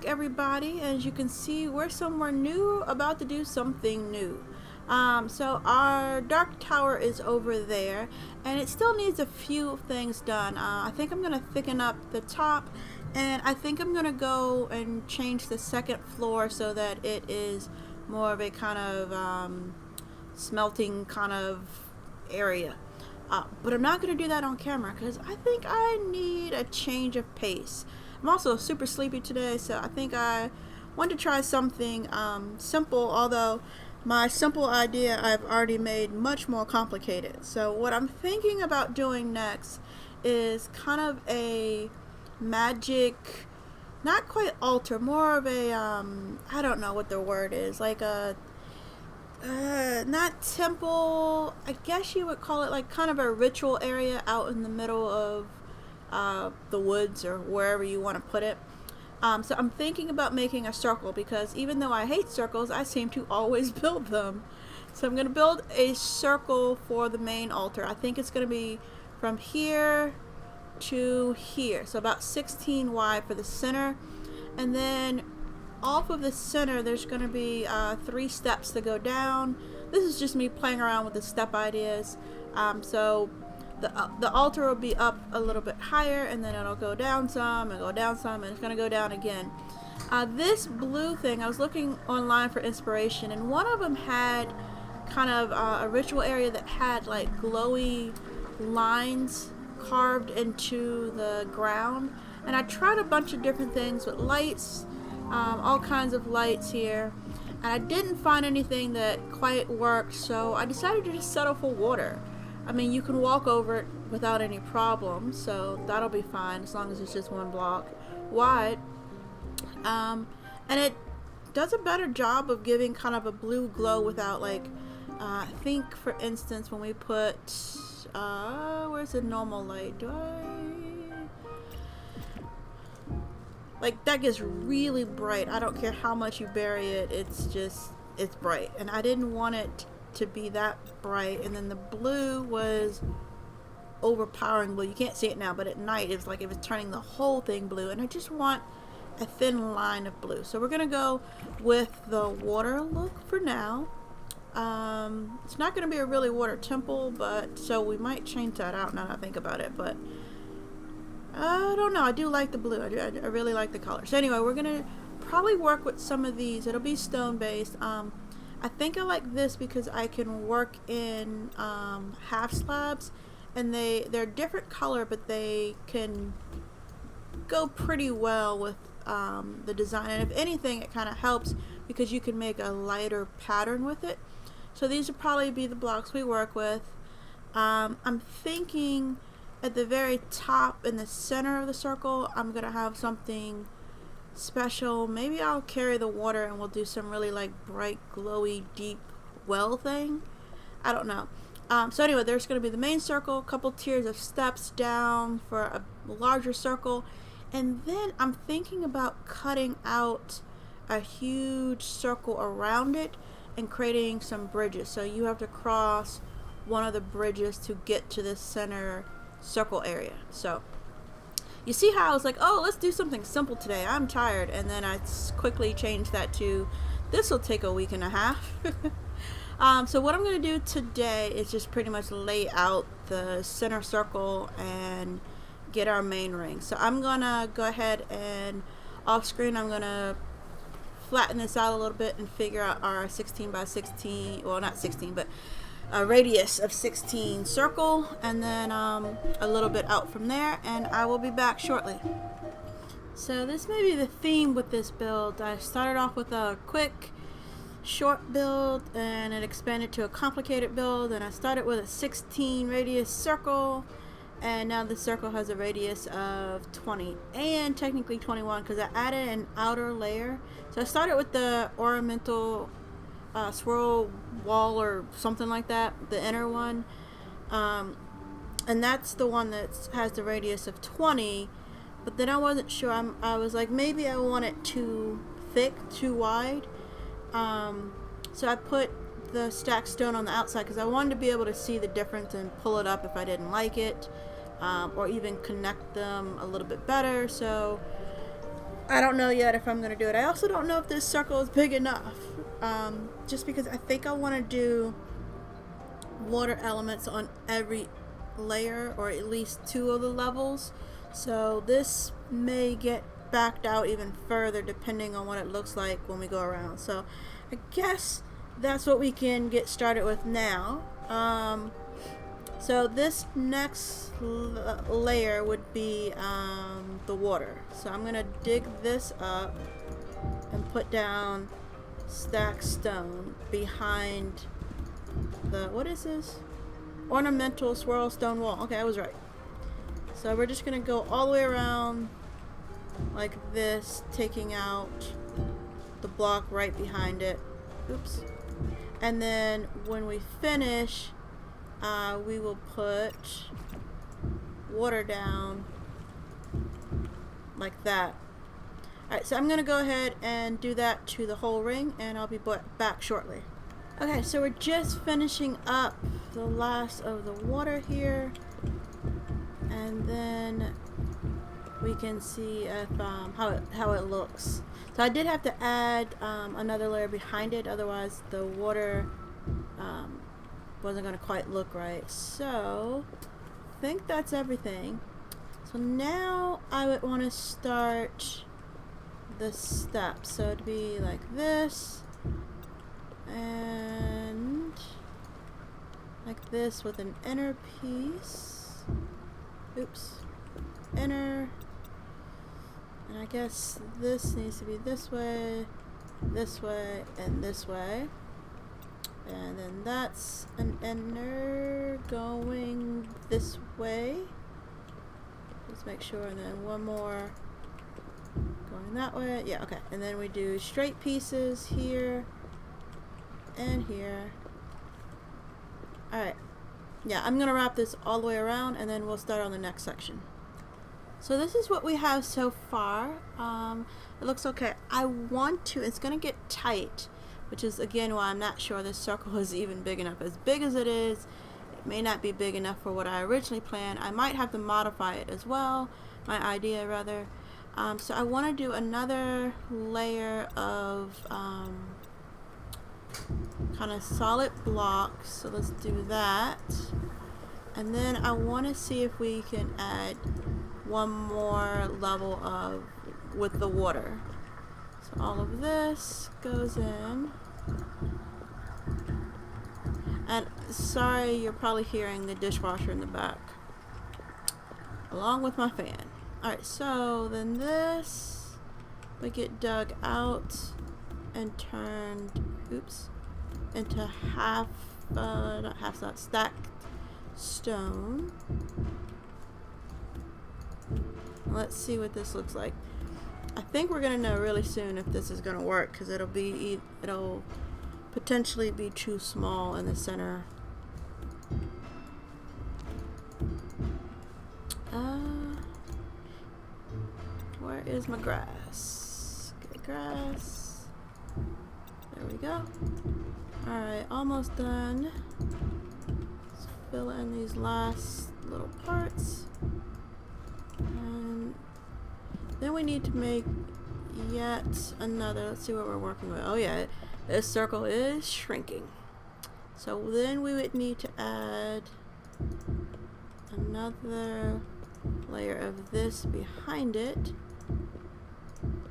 back, everybody. As you can see, we're somewhere new, about to do something new. So our dark tower is over there, and it still needs a few things done. I think I'm gonna thicken up the top, and I think I'm gonna go and change the second floor so that it is more of a kind of smelting kind of area. But I'm not going to do that on camera because I think I need a change of pace. I'm also super sleepy today, so I think I want to try something simple, although my simple idea I've already made much more complicated. So what I'm thinking about doing next is kind of a magic, not quite altar, more of a, I don't know what the word is, like a not temple, I guess you would call it, like kind of a ritual area out in the middle of the woods or wherever you want to put it. So I'm thinking about making a circle because even though I hate circles, I seem to always build them. So I'm going to build a circle for the main altar. I think it's going to be from here to here, so about 16 wide for the center, and then off of the center there's going to be 3 steps to go down. This is just me playing around with the step ideas. So the altar will be up a little bit higher, and then it'll go down some and go down some, and it's going to go down again. This blue thing, I was looking online for inspiration, and one of them had kind of a ritual area that had like glowy lines carved into the ground, and I tried a bunch of different things with lights, all kinds of lights here, and I didn't find anything that quite worked, so I decided to just settle for water. I mean, you can walk over it without any problem, so that'll be fine as long as it's just 1 block wide. And it does a better job of giving kind of a blue glow without, like, I think for instance when we put where's the normal light? Like, that gets really bright. I don't care how much you bury it, it's bright, and I didn't want it to be that bright. And then the blue was overpowering blue. You can't see it now, but at night it was like it was turning the whole thing blue, and I just want a thin line of blue. So we're gonna go with the water look for now. It's not gonna be a really water temple, but so we might change that out now that I think about it, but I don't know. I do like the blue. I really like the color. So anyway, we're gonna probably work with some of these. It'll be stone based. I think I like this because I can work in half slabs, and they're different color, but they can go pretty well with the design. And if anything, it kind of helps because you can make a lighter pattern with it. So these will probably be the blocks we work with. I'm thinking at the very top in the center of the circle, I'm gonna have something special. Maybe I'll carry the water and we'll do some really like bright, glowy, deep well thing. I don't know. So anyway, there's going to be the main circle, a couple tiers of steps down for a larger circle, and then I'm thinking about cutting out a huge circle around it and creating some bridges. So you have to cross one of the bridges to get to the center circle area. So you see how I was like, oh, let's do something simple today, I'm tired, and then I quickly changed that to this will take a week and a half. So what I'm going to do today is just pretty much lay out the center circle and get our main ring. So I'm going to go ahead and off screen I'm going to flatten this out a little bit and figure out our 16 by 16, well not 16, but a radius of 16 circle, and then a little bit out from there, and I will be back shortly. So this may be the theme with this build. I started off with a quick short build and it expanded to a complicated build, and I started with a 16 radius circle, and now the circle has a radius of 20 and technically 21 because I added an outer layer. So I started with the ornamental swirl wall or something like that, the inner one, and that's the one that has the radius of 20, but then I wasn't sure. I was like, maybe I want it too thick, too wide, so I put the stacked stone on the outside because I wanted to be able to see the difference and pull it up if I didn't like it, or even connect them a little bit better. So I don't know yet if I'm going to do it. I also don't know if this circle is big enough. Just because I think I want to do water elements on every layer, or at least 2 of the levels. So this may get backed out even further depending on what it looks like when we go around. So I guess that's what we can get started with now. So this next layer would be the water. So I'm gonna dig this up and put down stacked stone behind the, what is this? Ornamental swirl stone wall. Okay, I was right. So we're just gonna go all the way around like this, taking out the block right behind it. Oops. And then when we finish, we will put water down like that. Alright, so I'm going to go ahead and do that to the whole ring, and I'll be back shortly. Okay, so we're just finishing up the last of the water here, and then we can see if, how it looks. So I did have to add another layer behind it, otherwise the water wasn't going to quite look right. So I think that's everything. So now I would want to start the steps. So it'd be like this and like this with an inner piece. Oops. Inner. And I guess this needs to be this way, and this way. And then that's an inner going this way. Let's make sure. And then one more going that way. Yeah, okay. And then we do straight pieces here and here. Alright. Yeah, I'm going to wrap this all the way around, and then we'll start on the next section. So this is what we have so far. It looks okay. I want to, it's going to get tight, which is again why I'm not sure this circle is even big enough. As big as it is, it may not be big enough for what I originally planned. I might have to modify it as well, my idea rather. So I want to do another layer of kind of solid blocks. So let's do that. And then I want to see if we can add one more level of with the water. So all of this goes in. And sorry, you're probably hearing the dishwasher in the back along with my fan. Alright, so then this we get dug out and turned, oops, into stacked stone. Let's see what this looks like. I think we're gonna know really soon if this is gonna work, because it'll potentially be too small in the center. Where is my grass? Get grass. There we go. Alright, almost done. Let's fill in these last little parts. And then we need to make yet another. Let's see what we're working with. Oh yeah, this circle is shrinking. So then we would need to add another layer of this behind it.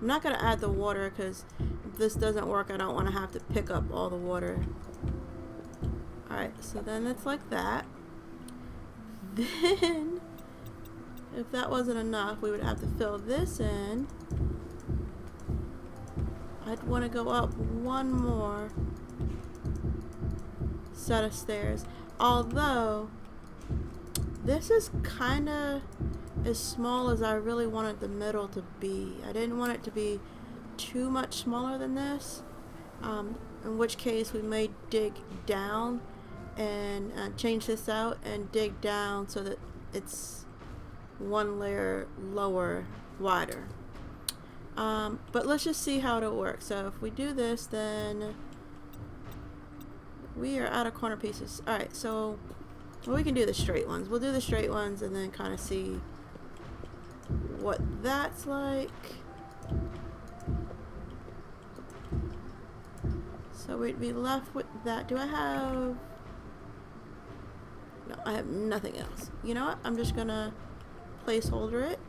I'm not going to add the water because if this doesn't work, I don't want to have to pick up all the water. Alright, so then it's like that. Then, if that wasn't enough, we would have to fill this in. I'd want to go up one more set of stairs. Although, this is kind of as small as I really wanted the middle to be. I didn't want it to be too much smaller than this. In which case, we may dig down and change this out and dig down so that it's one layer lower, wider. But let's just see how it'll work. So if we do this, then we are out of corner pieces. Alright, so well, we can do the straight ones. We'll do the straight ones and then kind of see what that's like. So we'd be left with that. Do I have... No, I have nothing else. You know what? I'm just gonna placeholder it.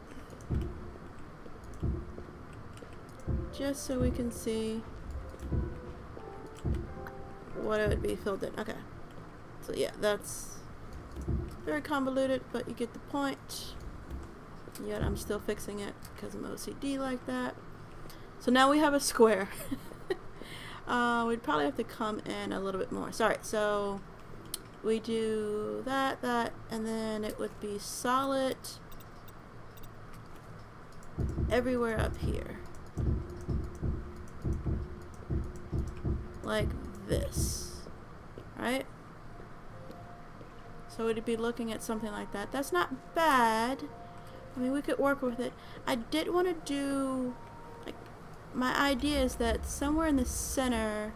Just so we can see what it would be filled in. Okay. So yeah, that's very convoluted, but you get the point. Yet I'm still fixing it because I'm OCD like that. So now we have a square. We'd probably have to come in a little bit more. Sorry, so we do that, and then it would be solid everywhere up here. Like this. Right? So we'd be looking at something like that. That's not bad. I mean, we could work with it. I did want to do... My idea is that somewhere in the center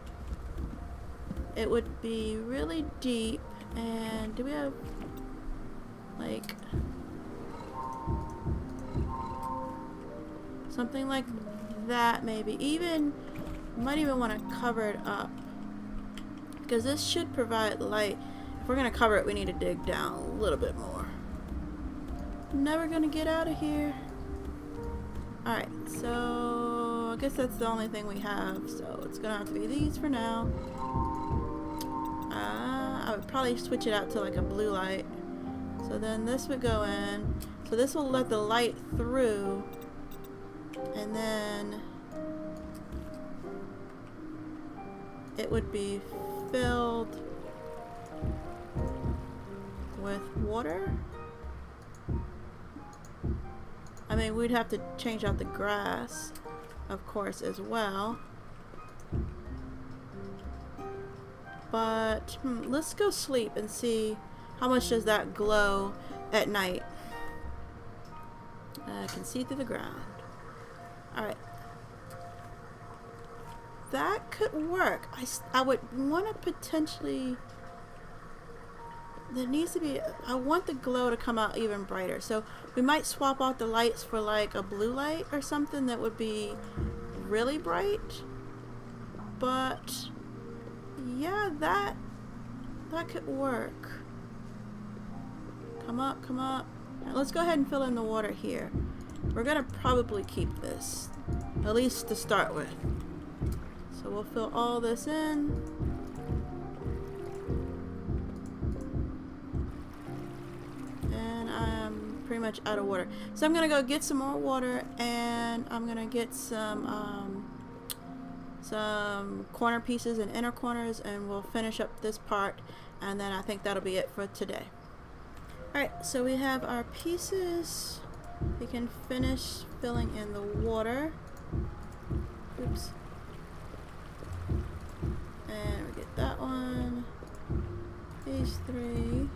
it would be really deep, and do we have like something like that? Maybe even might even want to cover it up because this should provide light. If we're gonna cover it, we need to dig down a little bit more. Never gonna get out of here. Alright, so I guess that's the only thing we have, so it's gonna have to be these for now. I would probably switch it out to like a blue light. So then this would go in. So this will let the light through. And then it would be filled with water. I mean, we'd have to change out the grass, of course, as well. But let's go sleep and see how much does that glow at night. I can see through the ground. Alright. That could work. I would want to potentially... There needs to be... I want the glow to come out even brighter. So we might swap out the lights for like a blue light or something that would be really bright. But yeah, that could work. Come up, come up. Right, let's go ahead and fill in the water here. We're gonna probably keep this, at least to start with. So we'll fill all this in. Pretty much out of water, so I'm gonna go get some more water, and I'm gonna get some corner pieces and inner corners, and we'll finish up this part, and then I think that'll be it for today. Alright, so we have our pieces. We can finish filling in the water. Oops. And we get that one. These three.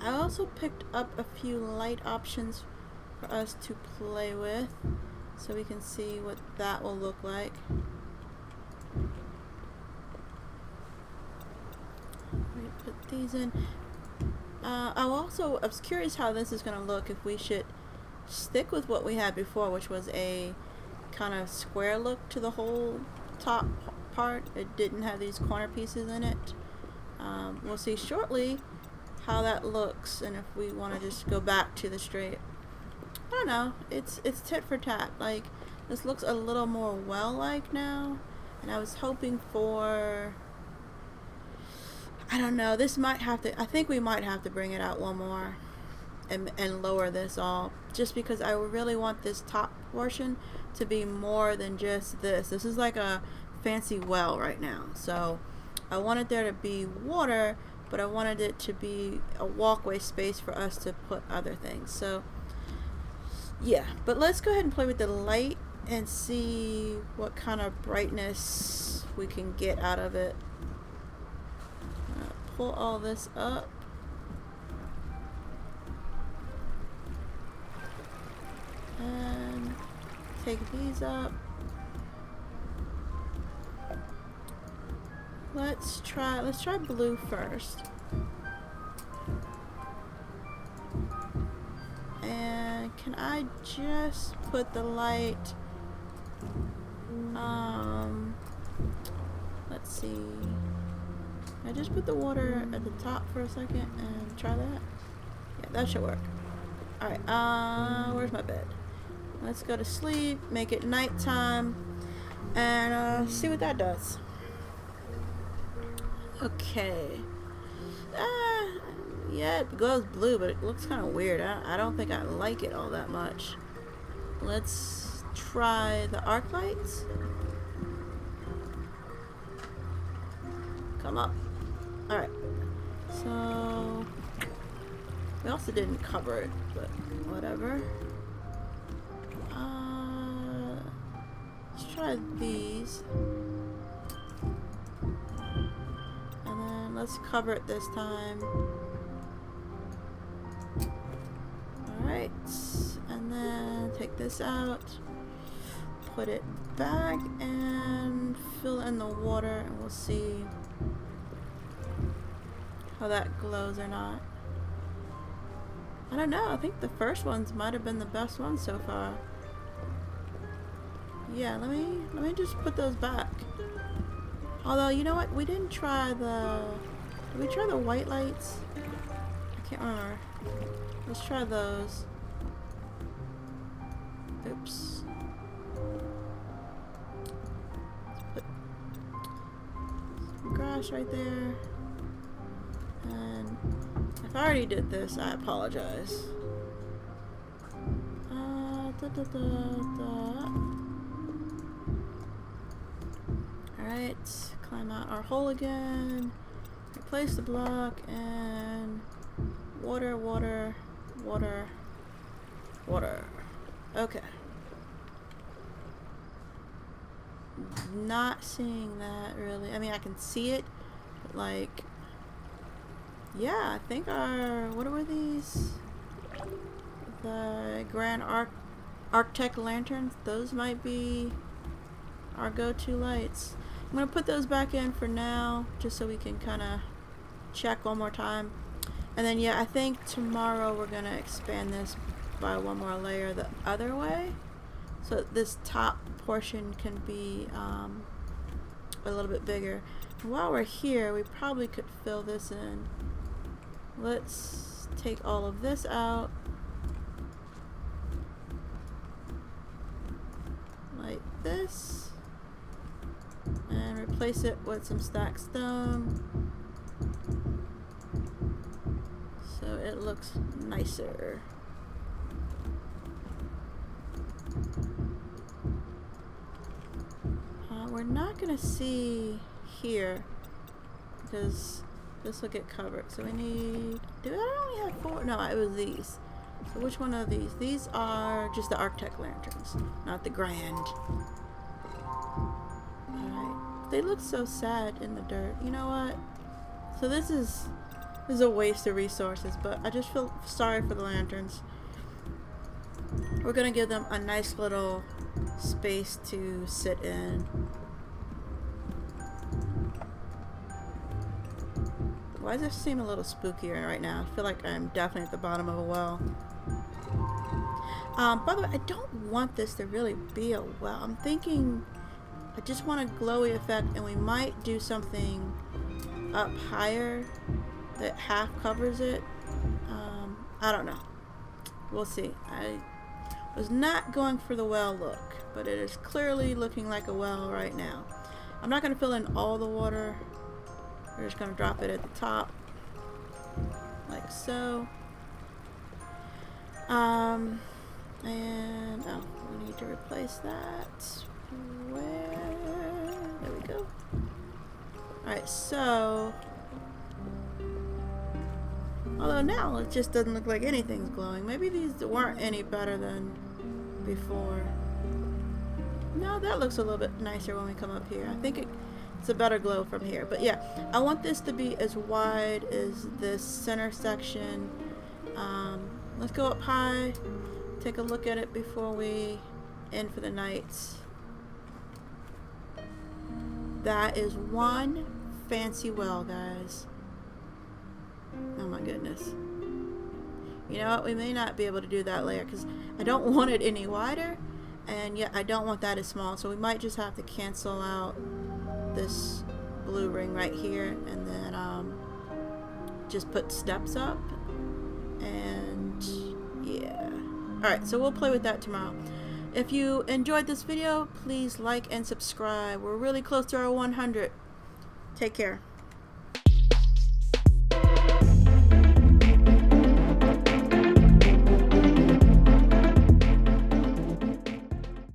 I also picked up a few light options for us to play with, so we can see what that will look like. We put these in. I was curious how this is going to look if we should stick with what we had before, which was a kind of square look to the whole top part. It didn't have these corner pieces in it. We'll see shortly how that looks, and if we want to just go back to the straight. I don't know. It's tit for tat. Like, this looks a little more well-like now, and I was hoping for... I don't know. This might have to... I think we might have to bring it out one more and lower this all, just because I really want this top portion to be more than just this. This is like a fancy well right now, so I wanted there to be water, but I wanted it to be a walkway space for us to put other things. So yeah, but let's go ahead and play with the light and see what kind of brightness we can get out of it. Pull all this up. And take these up. Let's try blue first. And can I just put the light Let's see. I just put the water at the top for a second and try that. Yeah, that should work. Alright, where's my bed? Let's go to sleep, make it nighttime, and see what that does. Okay. Yeah, it glows blue, but it looks kind of weird. I don't think I like it all that much. Let's try the arc lights. Come up. Alright. So, we also didn't cover it, but whatever. Let's try these. And then let's cover it this time. Alright. And then take this out. Put it back and fill in the water, and we'll see how that glows or not. I don't know. I think the first ones might have been the best ones so far. Yeah, let me just put those back. Although, you know what? We didn't try the... Did we try the white lights? I can't remember. Let's try those. Oops. Let's put some grass right there. And if I already did this, I apologize. Alright, climb out our hole again. Replace the block and water, water, water, water. Okay. Not seeing that really. I mean, I can see it, but like, yeah, I think our, what were these? The Grand Arctic lanterns. Those might be our go-to lights. I'm gonna put those back in for now, just so we can kind of check one more time. And then, yeah, I think tomorrow we're gonna expand this by one more layer the other way, so that this top portion can be a little bit bigger. And while we're here, we probably could fill this in. Let's take all of this out, like this, and replace it with some stacked stone so it looks nicer. We're not gonna see here because this will get covered. So we need, I only have 4? No, it was these. So which one are these? These are just the Arctic lanterns, not the Grand. Alright. They look so sad in the dirt. You know what? So this is a waste of resources, but I just feel sorry for the lanterns. We're gonna give them a nice little space to sit in. Why does this seem a little spookier right now? I feel like I'm definitely at the bottom of a well. By the way, I don't want this to really be a well. I'm thinking I just want a glowy effect, and we might do something up higher that half covers it. I don't know. We'll see. I was not going for the well look, but it is clearly looking like a well right now. I'm not going to fill in all the water. We're just going to drop it at the top, like so. And, oh, we need to replace that. Where? There we go. Alright, so, although now it just doesn't look like anything's glowing. Maybe these weren't any better than before. No, that looks a little bit nicer when we come up here. I think it's a better glow from here. But yeah, I want this to be as wide as this center section. Let's go up high, take a look at it before we end for the night. That is one fancy well, guys. Oh my goodness. You know what, we may not be able to do that layer because I don't want it any wider, And yet I don't want that as small, so we might just have to cancel out this blue ring right here, and then just put steps up. And yeah, alright, so we'll play with that tomorrow. If you enjoyed this video, please like and subscribe. We're really close to our 100. Take care.